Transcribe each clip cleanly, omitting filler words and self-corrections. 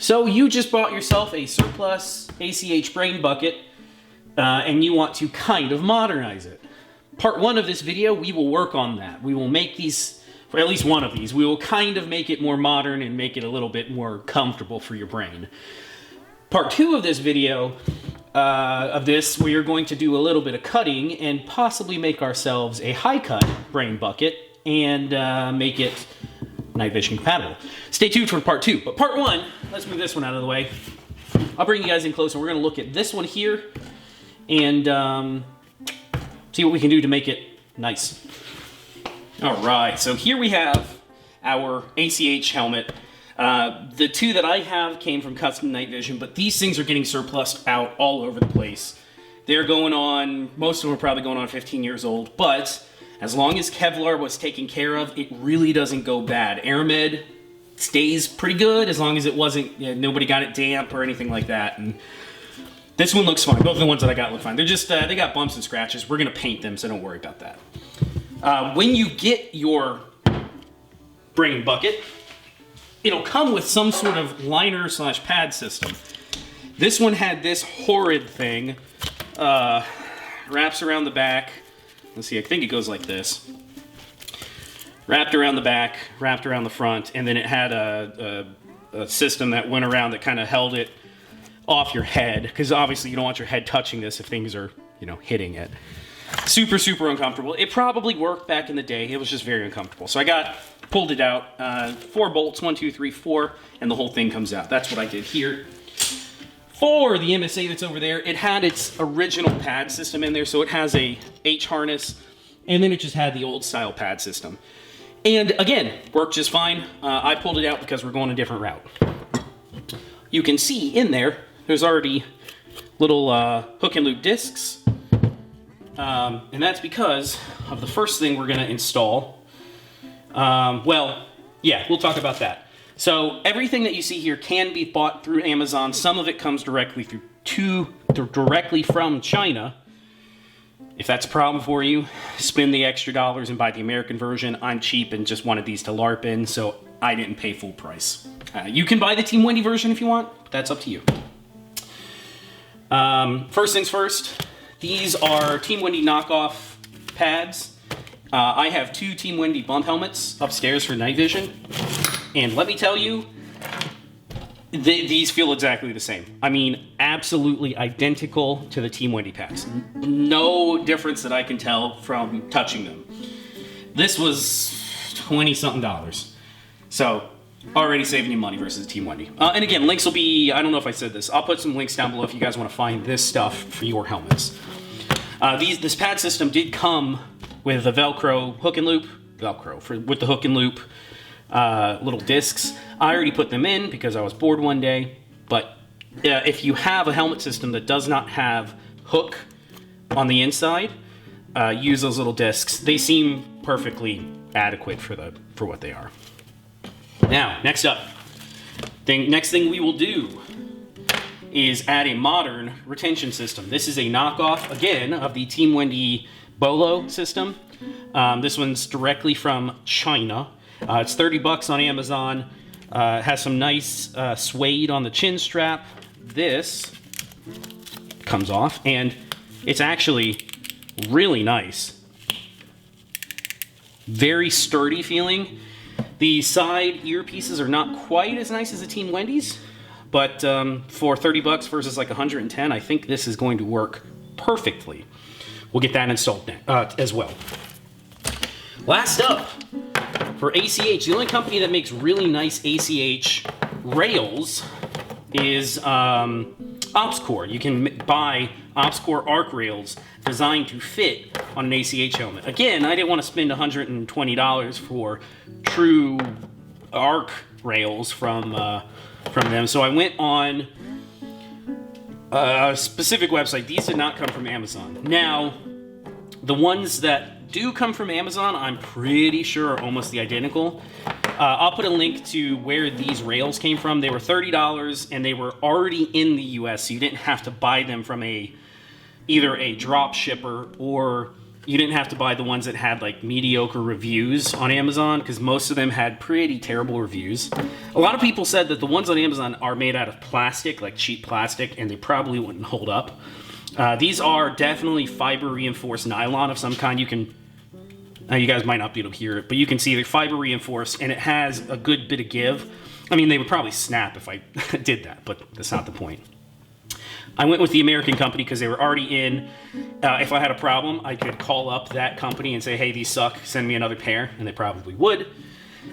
So you just bought yourself a surplus ACH brain bucket, and you want to kind of modernize it. Part 1 of this video, we will work on that. We will make these, for at least one of these, we will kind of make it more modern and make it a little bit more comfortable for your brain. Part 2 of this video, we are going to do a little bit of cutting and possibly make ourselves a high-cut brain bucket and make it night vision compatible. Stay tuned for part 2. But part 1, let's move this one out of the way. I'll bring you guys in closer. We're going to look at this one here and see what we can do to make it nice. All right, so here we have our ACH helmet. The two that I have came from Custom Night Vision, but these things are getting surplused out all over the place. They're going on, most of them are probably going on 15 years old, but as long as Kevlar was taken care of, it really doesn't go bad. Aramid stays pretty good as long as it wasn't, nobody got it damp or anything like that. And this one looks fine. Both of the ones that I got look fine. They're just, they got bumps and scratches. We're going to paint them, so don't worry about that. When you get your brain bucket, it'll come with some sort of liner / pad system. This one had this horrid thing, wraps around the back. Let's see, I think it goes like this. Wrapped around the back, wrapped around the front, and then it had a system that went around that kind of held it off your head, because obviously you don't want your head touching this if things are, hitting it. Super, super uncomfortable. It probably worked back in the day. It was just very uncomfortable. So I pulled it out, 4 bolts, 1, 2, 3, 4, and the whole thing comes out. That's what I did here. For the MSA that's over there, it had its original pad system in there, so it has a H harness, and then it just had the old style pad system. And again, worked just fine. I pulled it out because we're going a different route. You can see in there's already little hook and loop discs, and that's because of the first thing we're going to install. Well, yeah, we'll talk about that. So everything that you see here can be bought through Amazon. Some of it comes directly directly from China. If that's a problem for you, spend the extra dollars and buy the American version. I'm cheap and just wanted these to LARP in, so I didn't pay full price. You can buy the Team Wendy version if you want, but that's up to you. First things first, these are Team Wendy knockoff pads. I have 2 Team Wendy bump helmets upstairs for night vision. And let me tell you, these feel exactly the same. I mean, absolutely identical to the Team Wendy pads. No difference that I can tell from touching them. This was $20-something. So, already saving you money versus Team Wendy. And again, links will be, I don't know if I said this, I'll put some links down below if you guys want to find this stuff for your helmets. This pad system did come with a Velcro hook and loop, with the hook and loop little discs. I already put them in because I was bored one day, but if you have a helmet system that does not have hook on the inside, use those little discs. They seem perfectly adequate for what they are. Now, next thing we will do is add a modern retention system. This is a knockoff, again, of the Team Wendy Bolo system. This one's directly from China. It's $30 on Amazon. It has some nice suede on the chin strap. This comes off, and it's actually really nice. Very sturdy feeling. The side earpieces are not quite as nice as the Team Wendy's, but for $30 versus like 110, I think this is going to work perfectly. We'll get that installed as well. Last up, for ACH, the only company that makes really nice ACH rails is OpsCore. You can buy OpsCore arc rails designed to fit on an ACH helmet. Again, I didn't want to spend $120 for true arc rails from them, so I went on a specific website. These did not come from Amazon. Now, the ones that do come from Amazon, I'm pretty sure are almost the identical. I'll put a link to where these rails came from. They were $30 and they were already in the US, so you didn't have to buy them from either a drop shipper or you didn't have to buy the ones that had like mediocre reviews on Amazon, because most of them had pretty terrible reviews. A lot of people said that the ones on Amazon are made out of plastic, like cheap plastic, and they probably wouldn't hold up. These are definitely fiber reinforced nylon of some kind. You can, you guys might not be able to hear it, but you can see they're fiber reinforced, and it has a good bit of give. I mean, they would probably snap if I did that, but that's not the point. I went with the American company because they were already in. If I had a problem, I could call up that company and say, hey, these suck, send me another pair, and they probably would.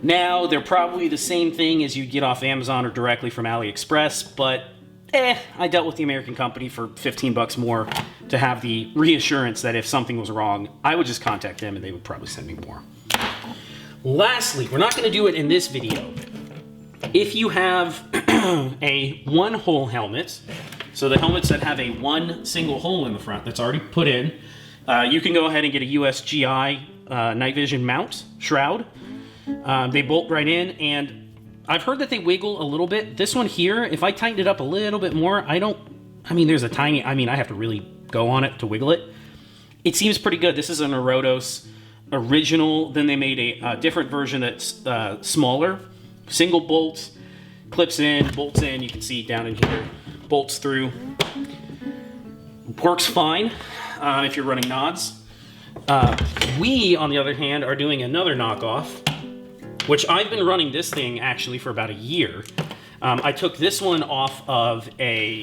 Now, they're probably the same thing as you'd get off Amazon or directly from AliExpress, but I dealt with the American company for 15 bucks more to have the reassurance that if something was wrong, I would just contact them and they would probably send me more. Lastly, we're not going to do it in this video. If you have a one-hole helmet, so the helmets that have a one single hole in the front that's already put in, you can go ahead and get a USGI night vision mount shroud. They bolt right in, and I've heard that they wiggle a little bit. This one here, if I tighten it up a little bit more, I mean, I have to really go on it to wiggle it. It seems pretty good. This is an Orotos original. Then they made a different version that's smaller. Single bolt, clips in, bolts in. You can see down in here. Bolts through. Works fine if you're running nods. We, on the other hand, are doing another knockoff, which I've been running this thing actually for about a year. I took this one off of I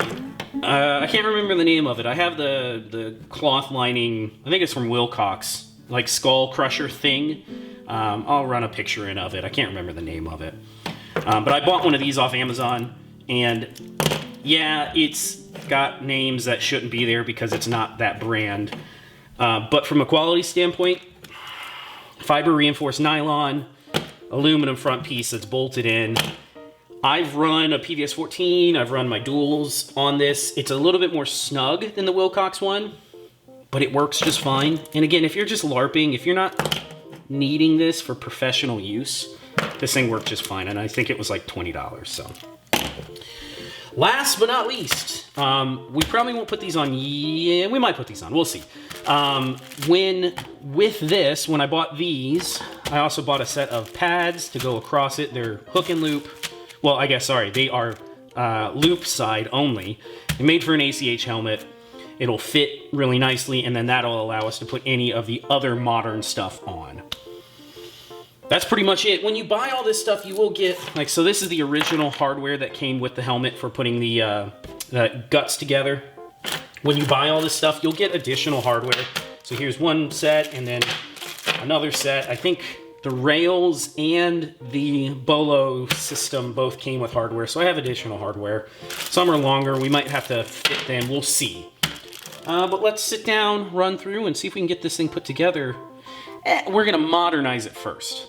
can't remember the name of it. I have the cloth lining, I think it's from Wilcox, like skull crusher thing. I'll run a picture in of it. I can't remember the name of it. But I bought one of these off Amazon, and yeah, it's got names that shouldn't be there because it's not that brand. But from a quality standpoint, fiber reinforced nylon, aluminum front piece that's bolted in. I've run a PVS 14, I've run my duals on this. It's a little bit more snug than the Wilcox one, but it works just fine. And again, if you're just LARPing, if you're not needing this for professional use, this thing worked just fine. And I think it was like $20, so. Last but not least, we probably won't put these on. Yeah, we might put these on. We'll see. When I bought these, I also bought a set of pads to go across it. They're hook and loop. Well, I guess, sorry, they are loop side only. They're made for an ACH helmet. It'll fit really nicely, and then that'll allow us to put any of the other modern stuff on. That's pretty much it. When you buy all this stuff, you will get, so this is the original hardware that came with the helmet for putting the guts together. When you buy all this stuff, you'll get additional hardware. So here's one set, and then another set. I think the rails and the Bolo system both came with hardware, so I have additional hardware. Some are longer. We might have to fit them. We'll see. But let's sit down, run through, and see if we can get this thing put together. We're going to modernize it first.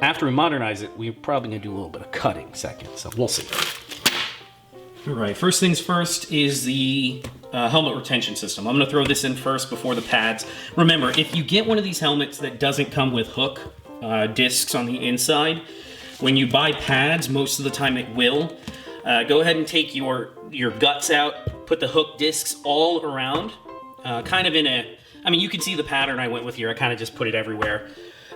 After we modernize it, we're probably going to do a little bit of cutting second, so we'll see. All right, first things first is the helmet retention system. I'm going to throw this in first before the pads. Remember, if you get one of these helmets that doesn't come with hook discs on the inside, when you buy pads, most of the time it will. Go ahead and take your guts out, put the hook discs all around, kind of in a, you can see the pattern I went with here. I kind of just put it everywhere.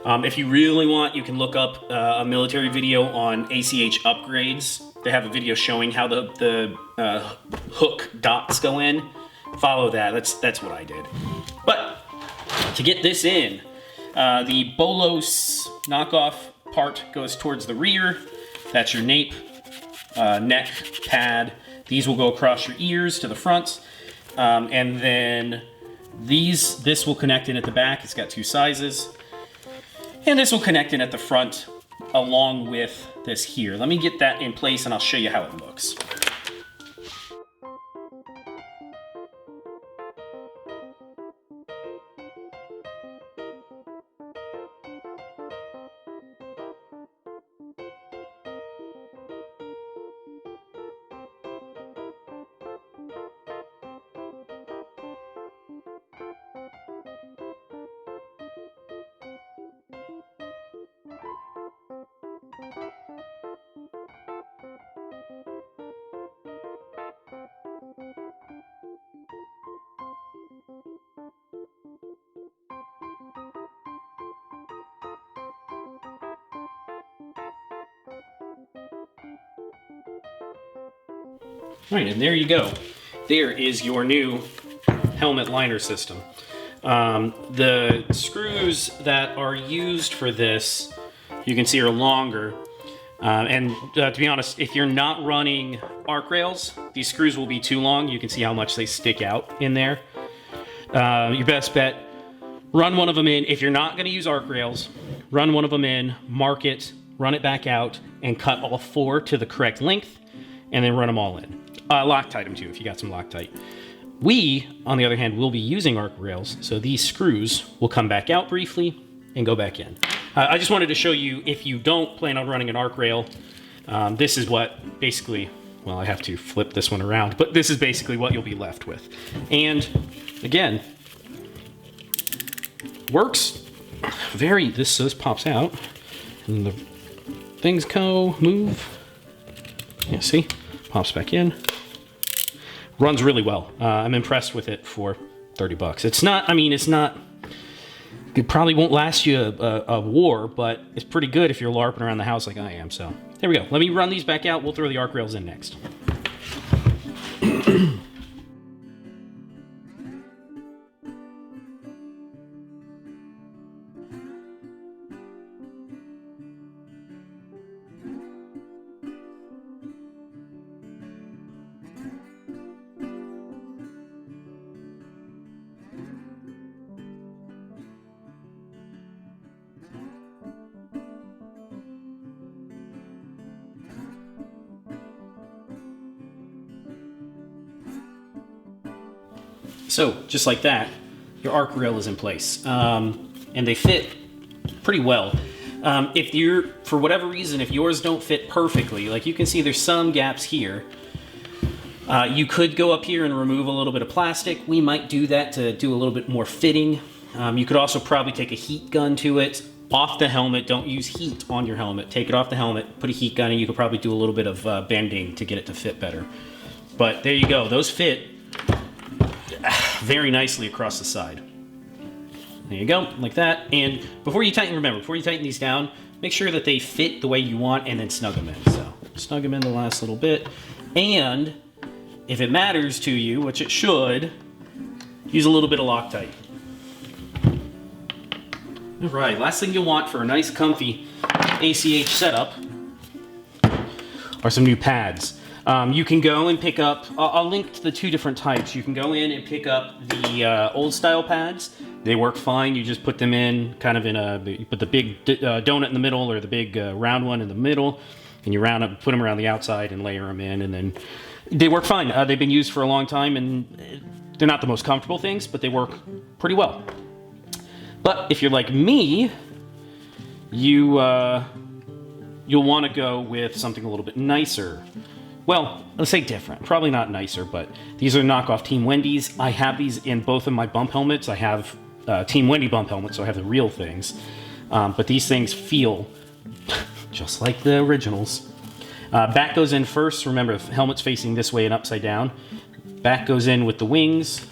If you really want, you can look up a military video on ACH upgrades. They have a video showing how the hook dots go in. Follow that. That's what I did. But to get this in, the Bolos knockoff part goes towards the rear. That's your nape, neck pad. These will go across your ears to the front, and then this will connect in at the back. It's got two sizes. And this will connect in at the front along with this here. Let me get that in place and I'll show you how it looks. All right, and there you go. There is your new helmet liner system. The screws that are used for this, you can see, are longer. To be honest, if you're not running arc rails, these screws will be too long. You can see how much they stick out in there. Your best bet, run one of them in. If you're not going to use arc rails, run one of them in, mark it, run it back out, and cut all 4 to the correct length, and then run them all in. Loctite them too, if you got some Loctite. We, on the other hand, will be using arc rails, so these screws will come back out briefly and go back in. I just wanted to show you, if you don't plan on running an arc rail, this is what basically, well, I have to flip this one around, but this is basically what you'll be left with. And again, works very, this pops out, and the things move. Yeah, see? Pops back in. Runs really well. I'm impressed with it for 30 bucks. It's not, I mean, it's not, it probably won't last you a war, but it's pretty good if you're LARPing around the house like I am. So there we go. Let me run these back out. We'll throw the arc rails in next. So, just like that, your arc rail is in place. And they fit pretty well. If you're, for whatever reason, if yours don't fit perfectly, like you can see there's some gaps here, you could go up here and remove a little bit of plastic. We might do that to do a little bit more fitting. You could also probably take a heat gun to it, off the helmet. Don't use heat on your helmet. Take it off the helmet, put a heat gun, and you could probably do a little bit of bending to get it to fit better. But there you go. Those fit very nicely across the side. There you go, like that. And before you tighten, remember, before you tighten these down, make sure that they fit the way you want and then snug them in. So snug them in the last little bit. And if it matters to you, which it should, use a little bit of Loctite. All right, last thing you'll want for a nice comfy ACH setup are some new pads. You can go and pick up, I'll link to the 2 different types. You can go in and pick up the old style pads. They work fine. You just put them in kind of in you put the big donut in the middle, or the big round one in the middle, and you put them around the outside and layer them in, and then they work fine. They've been used for a long time, and they're not the most comfortable things, but they work pretty well. But if you're like me, you'll want to go with something a little bit nicer. Well, let's say different. Probably not nicer, but these are knockoff Team Wendy's. I have these in both of my bump helmets. I have Team Wendy bump helmets, so I have the real things. But these things feel just like the originals. Back goes in first. Remember, the helmet's facing this way and upside down. Back goes in with the wings.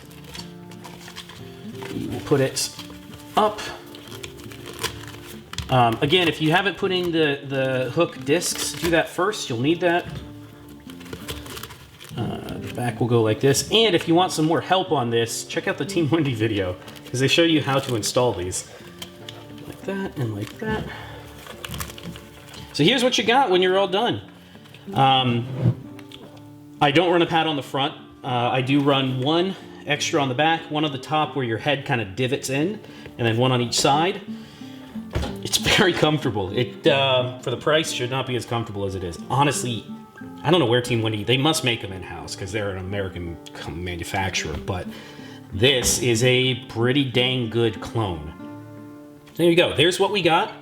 We'll put it up. Again, if you haven't put in the hook discs, do that first. You'll need that. The back will go like this. And if you want some more help on this, check out the Team Wendy video, because they show you how to install these. Like that and like that. So here's what you got when you're all done. I don't run a pad on the front. I do run one extra on the back, one on the top where your head kind of divots in, and then one on each side. It's very comfortable. It, for the price, should not be as comfortable as it is. Honestly, I don't know where Team Wendy, they must make them in-house because they're an American manufacturer, but this is a pretty dang good clone. There you go. There's what we got.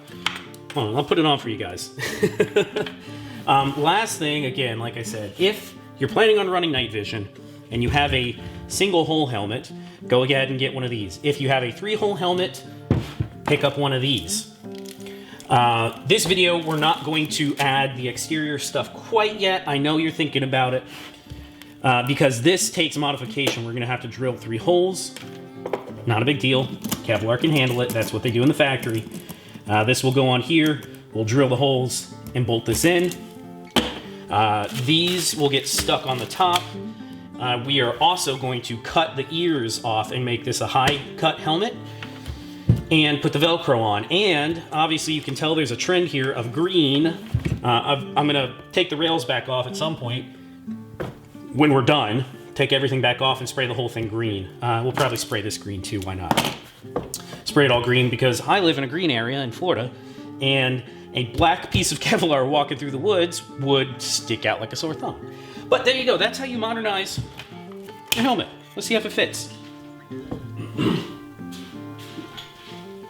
Hold on, I'll put it on for you guys. Last thing, again, like I said, if you're planning on running night vision and you have a single hole helmet, go ahead and get one of these. If you have a 3-hole helmet, pick up one of these. This video, we're not going to add the exterior stuff quite yet. I know you're thinking about it. Because this takes modification. We're going to have to drill 3 holes. Not a big deal. Kevlar can handle it. That's what they do in the factory. This will go on here. We'll drill the holes and bolt this in. These will get stuck on the top. We are also going to cut the ears off and make this a high cut helmet and put the Velcro on. And obviously you can tell there's a trend here of green. I'm gonna take the rails back off at some point when we're done. Take everything back off and spray the whole thing green. We'll probably spray this green too, why not? Spray it all green because I live in a green area in Florida, and a black piece of Kevlar walking through the woods would stick out like a sore thumb. But there you go, that's how you modernize your helmet. Let's see if it fits.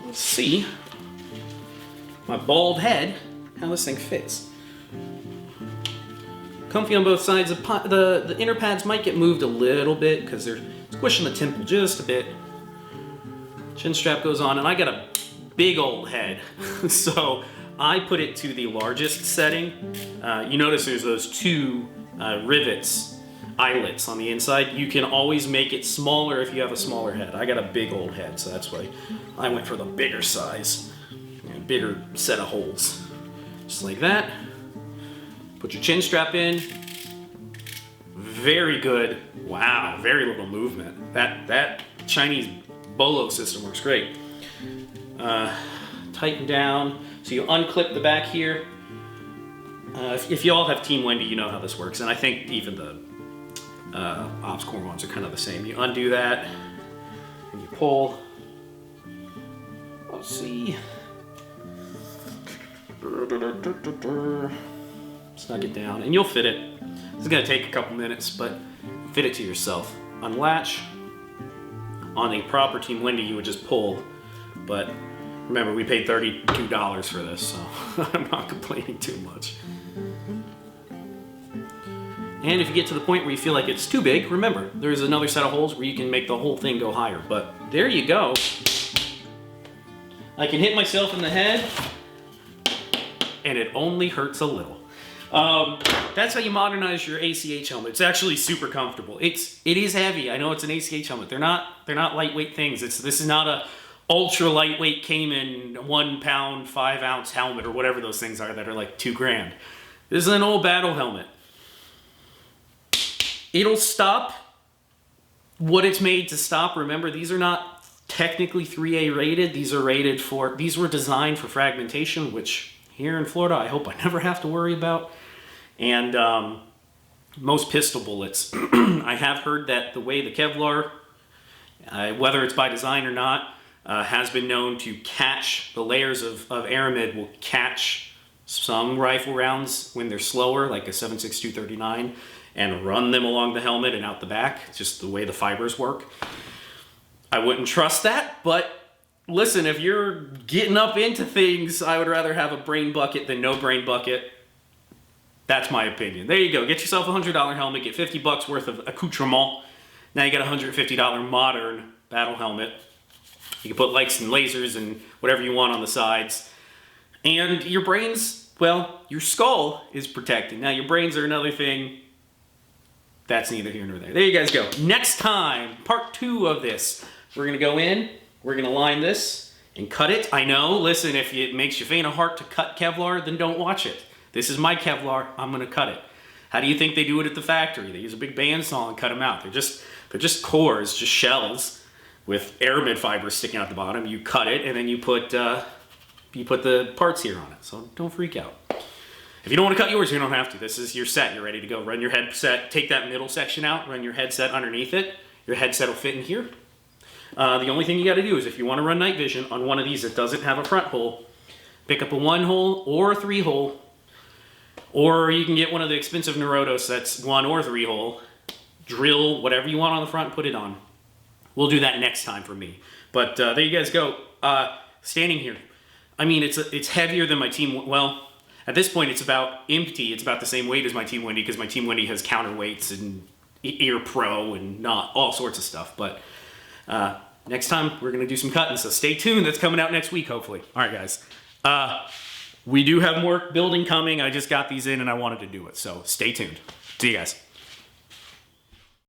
Let's see my bald head, how this thing fits. Comfy on both sides. The inner pads might get moved a little bit because they're squishing the temple just a bit. Chin strap goes on, and I got a big old head, so I put it to the largest setting. You notice there's those two rivets, eyelets on the inside. You can always make it smaller if you have a smaller head. I got a big old head, so that's why I went for the bigger size, bigger set of holes. Just like that. Put your chin strap in. Very good. Wow, very little movement. That Chinese bolo system works great. Tighten down. So you unclip the back here. If you all have Team Wendy, you know how this works. And I think even the Ops Core ones are kind of the same. You undo that and you pull. Let's see. Snug it down, and you'll fit it. This is going to take a couple minutes, but fit it to yourself. Unlatch. On a proper Team Wendy, you would just pull, but remember, we paid $32 for this, so I'm not complaining too much. And if you get to the point where you feel like it's too big, remember, there's another set of holes where you can make the whole thing go higher, but there you go. I can hit myself in the head, and it only hurts a little. That's how you modernize your ACH helmet. It's actually super comfortable. It is heavy. I know it's an ACH helmet. They're not lightweight things. This is not a ultra lightweight Cayman 1 pound 5 ounce helmet or whatever those things are that are like $2,000. This is an old battle helmet. It'll stop what it's made to stop. Remember, these are not technically 3A rated. These were designed for fragmentation, which here in Florida, I hope I never have to worry about. And most pistol bullets. I have heard that the way the Kevlar, whether it's by design or not, has been known to catch, the layers of aramid will catch some rifle rounds when they're slower, like a 7.62 39, and run them along the helmet and out the back. It's just the way the fibers work. I wouldn't trust that, but listen, if you're getting up into things, I would rather have a brain bucket than no brain bucket. That's my opinion. There you go. Get yourself a $100 helmet. Get 50 bucks worth of accoutrement. Now you got a $150 modern battle helmet. You can put lights and lasers and whatever you want on the sides. And your brains, well, your skull is protected. Now your brains are another thing. That's neither here nor there. There you guys go. Next time, part 2 of this. We're going to go in. We're going to line this and cut it. I know, listen, if it makes you faint of heart to cut Kevlar, then don't watch it. This is my Kevlar, I'm going to cut it. How do you think they do it at the factory? They use a big bandsaw and cut them out. They're just cores, just shells with aramid fibers sticking out the bottom. You cut it and then you put the parts here on it. So don't freak out. If you don't want to cut yours, you don't have to. This is your set. You're ready to go. Run your headset, take that middle section out, run your headset underneath it. Your headset will fit in here. The only thing you got to do is if you want to run night vision on one of these that doesn't have a front hole, pick up a 1-hole or a 3-hole, or you can get one of the expensive Neurotos that's 1 or 3-hole. Drill whatever you want on the front and put it on. We'll do that next time for me. But there you guys go. Standing here. I mean, it's heavier than my Team. Well, at this point, it's about empty. It's about the same weight as my Team Wendy because my Team Wendy has counterweights and Ear Pro and not all sorts of stuff. But next time, we're going to do some cutting. So stay tuned. That's coming out next week, hopefully. All right, guys. We do have more building coming. I just got these in and I wanted to do it. So stay tuned. See you guys.